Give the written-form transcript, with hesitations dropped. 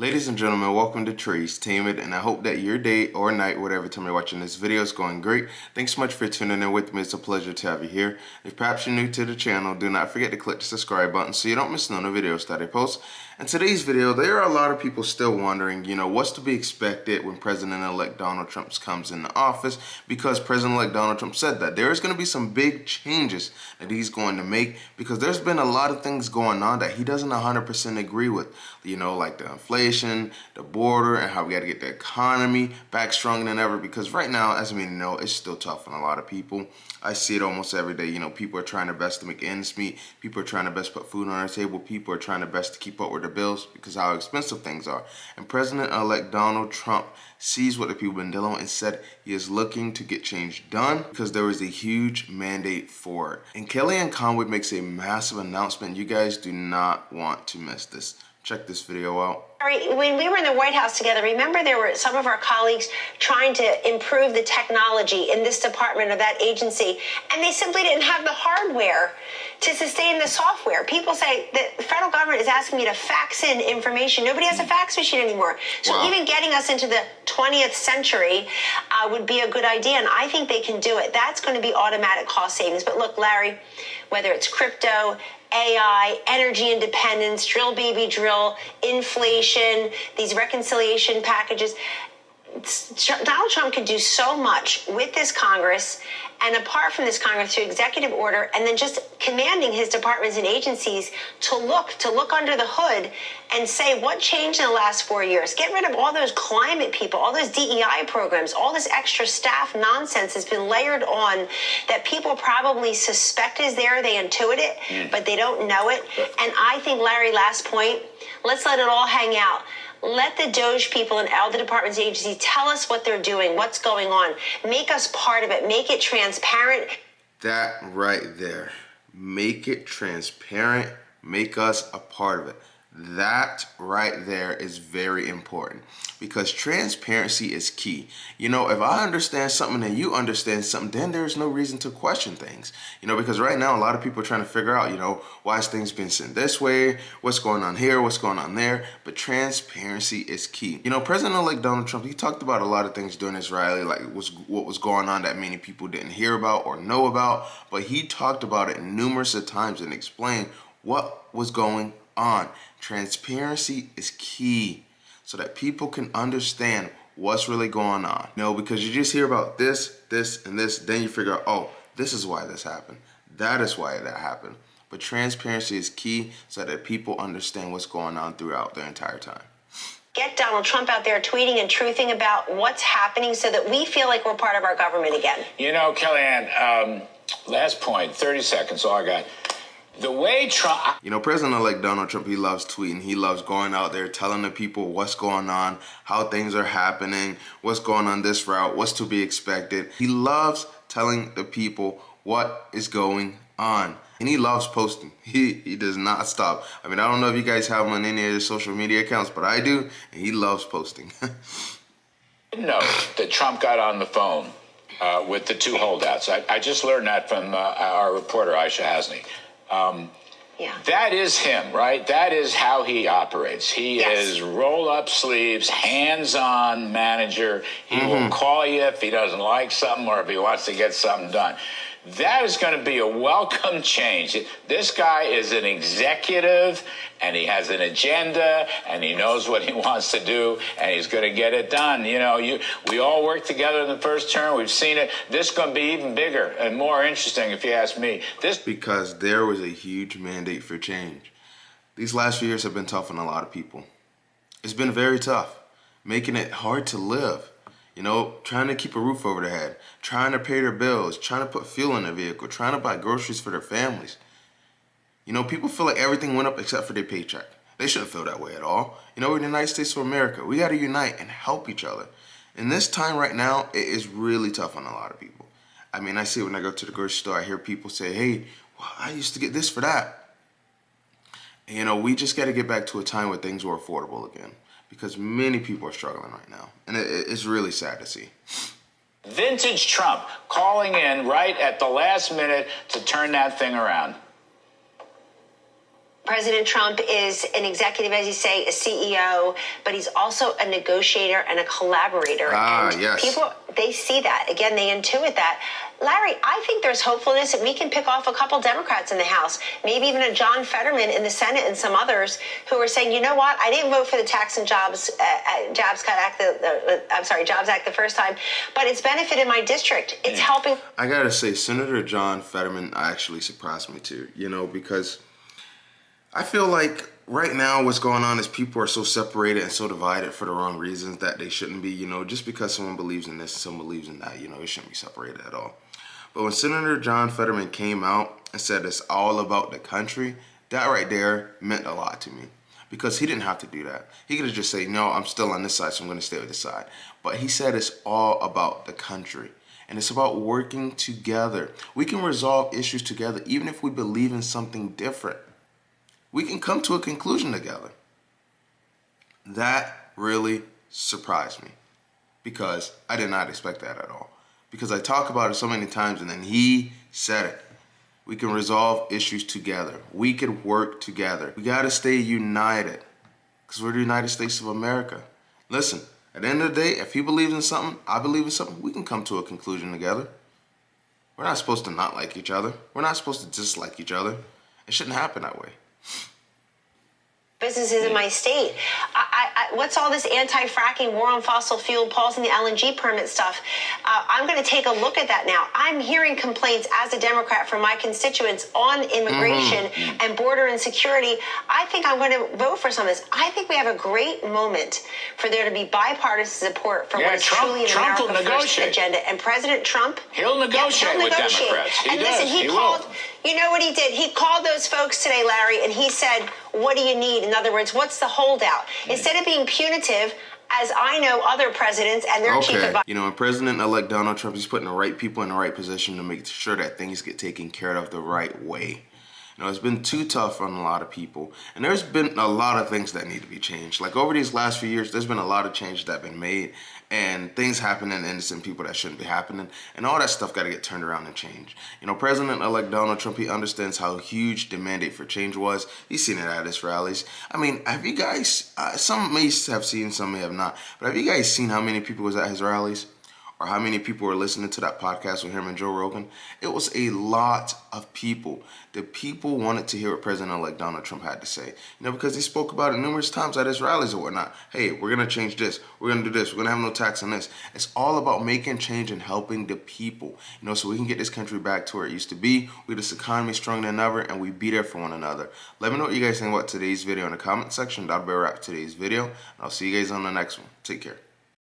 Ladies and gentlemen, welcome to Traceshow, and I hope that your day or night, whatever time you're watching this video, is going great. Thanks so much for tuning in with me. It's a pleasure to have you here. If perhaps you're new to the channel, do not forget to click the subscribe button so you don't miss none of the videos that I post. In today's video, there are a lot of people still wondering, what's to be expected when President-elect Donald Trump comes into office, because President-elect Donald Trump said that there's going to be some big changes that he's going to make, because there's been a lot of things going on that he doesn't 100% agree with, like the inflation, the border, and how we got to get the economy back stronger than ever, because right now, as we know, it's still tough on a lot of people. I see it almost every day. People are trying their best to make ends meet. People are trying their best to put food on their table. People are trying their best to keep up with their bills because of how expensive things are. And President-elect Donald Trump sees what the people have been dealing with and said he is looking to get change done because there is a huge mandate for it. And Kellyanne Conway makes a massive announcement. You guys do not want to miss this. Check this video out. When we were in the White House together, remember there were some of our colleagues trying to improve the technology in this department or that agency, and they simply didn't have the hardware to sustain the software. People say that the federal government is asking me to fax in information. Nobody has a fax machine anymore. So Wow. Even getting us into the 20th century would be a good idea, and I think they can do it. That's going to be automatic cost savings. But look, Larry, whether it's crypto, AI, energy independence, drill baby drill, inflation, these reconciliation packages. Donald Trump could do so much with this Congress and apart from this Congress through executive order, and then just commanding his departments and agencies to look under the hood and say what changed in the last 4 years. Get rid of all those climate people, all those DEI programs, all this extra staff nonsense has been layered on that people probably suspect is there. They intuit it, but they don't know it. And I think, Larry, last point, let's let it all hang out. Let the Doge people and all the departments and agencies tell us what they're doing, what's going on. Make us part of it. Make it transparent. That right there. Make it transparent. Make us a part of it. That right there is very important because transparency is key. If I understand something and you understand something, then there's no reason to question things. Because right now a lot of people are trying to figure out, why is things being sent this way? What's going on here? What's going on there? But transparency is key. President-elect Donald Trump, he talked about a lot of things during his rally, like what was going on that many people didn't hear about or know about. But he talked about it numerous times and explained what was going on. Transparency is key so that people can understand what's really going on. Because you just hear about this, and this, then you figure out, oh, this is why this happened. That is why that happened. But transparency is key so that people understand what's going on throughout the entire time. Get Donald Trump out there tweeting and truthing about what's happening so that we feel like we're part of our government again. Kellyanne, last point, 30 seconds, all I got. The way Trump... President-elect Donald Trump, he loves tweeting. He loves going out there, telling the people what's going on, how things are happening, what's going on this route, what's to be expected. He loves telling the people what is going on. And he loves posting. He does not stop. I don't know if you guys have him on any of your social media accounts, but I do, and he loves posting. know that Trump got on the phone with the two holdouts. I just learned that from our reporter, Aisha Hasney. Yeah. That is him, right? That is how he operates. He is roll up sleeves, hands-on manager. He will call you if he doesn't like something or if he wants to get something done. That is going to be a welcome change. This guy is an executive, and he has an agenda, and he knows what he wants to do, and he's going to get it done. We all worked together in the first term. We've seen it. This is going to be even bigger and more interesting, if you ask me. Because there was a huge mandate for change. These last few years have been tough on a lot of people. It's been very tough, making it hard to live. Trying to keep a roof over their head, trying to pay their bills, trying to put fuel in their vehicle, trying to buy groceries for their families. People feel like everything went up except for their paycheck. They shouldn't feel that way at all. We're in the United States of America. We got to unite and help each other. In this time right now, it is really tough on a lot of people. I see it when I go to the grocery store. I hear people say, hey, well, I used to get this for that. And, we just got to get back to a time where things were affordable again, because many people are struggling right now, and it's really sad to see. Vintage Trump calling in right at the last minute to turn that thing around. President Trump is an executive, as you say, a CEO, but he's also a negotiator and a collaborator. And yes. people, they see that. Again, they intuit that. Larry, I think there's hopefulness that we can pick off a couple Democrats in the House, maybe even a John Fetterman in the Senate and some others who are saying, you know what, I didn't vote for the Tax and Jobs Act the first time, but it's benefited my district. It's helping. I gotta say, Senator John Fetterman actually surprised me too, because I feel like right now what's going on is people are so separated and so divided for the wrong reasons that they shouldn't be, just because someone believes in this, someone believes in that, it shouldn't be separated at all. But when Senator John Fetterman came out and said it's all about the country, that right there meant a lot to me, because he didn't have to do that. He could have just said, no, I'm still on this side, so I'm going to stay with this side. But he said it's all about the country. And it's about working together. We can resolve issues together, even if we believe in something different. We can come to a conclusion together. That really surprised me, because I did not expect that at all. Because I talk about it so many times, and then he said it. We can resolve issues together. We can work together. We got to stay united, because we're the United States of America. Listen, at the end of the day, if he believes in something, I believe in something, we can come to a conclusion together. We're not supposed to not like each other. We're not supposed to dislike each other. It shouldn't happen that way. Businesses in my state. What's all this anti-fracking, war on fossil fuel, pausing the LNG permit stuff? I'm going to take a look at that now. I'm hearing complaints as a Democrat from my constituents on immigration and border and security. I think I'm going to vote for some of this. I think we have a great moment for there to be bipartisan support for what's truly an America First agenda. And President Trump, he'll negotiate with Democrats. And listen, he called. You know what he did? He called those folks today, Larry, and he said, what do you need? In other words, what's the holdout? Instead of being punitive, as I know other presidents and their chief advisors. And President-elect Donald Trump, he's putting the right people in the right position to make sure that things get taken care of the right way. It's been too tough on a lot of people. And there's been a lot of things that need to be changed. Like over these last few years, there's been a lot of changes that have been made. And things happening to innocent people that shouldn't be happening. And all that stuff got to get turned around and changed. President-elect Donald Trump, he understands how huge the mandate for change was. He's seen it at his rallies. Have you guys, some may have seen, some may have not, but have you guys seen how many people was at his rallies? Or how many people were listening to that podcast with him and Joe Rogan? It was a lot of people. The people wanted to hear what President-elect Donald Trump had to say. Because he spoke about it numerous times at his rallies or whatnot. Hey, we're going to change this. We're going to do this. We're going to have no tax on this. It's all about making change and helping the people. So we can get this country back to where it used to be. We get this economy stronger than ever, and we be there for one another. Let me know what you guys think about today's video in the comment section. That'll be a wrap for today's video. And I'll see you guys on the next one. Take care.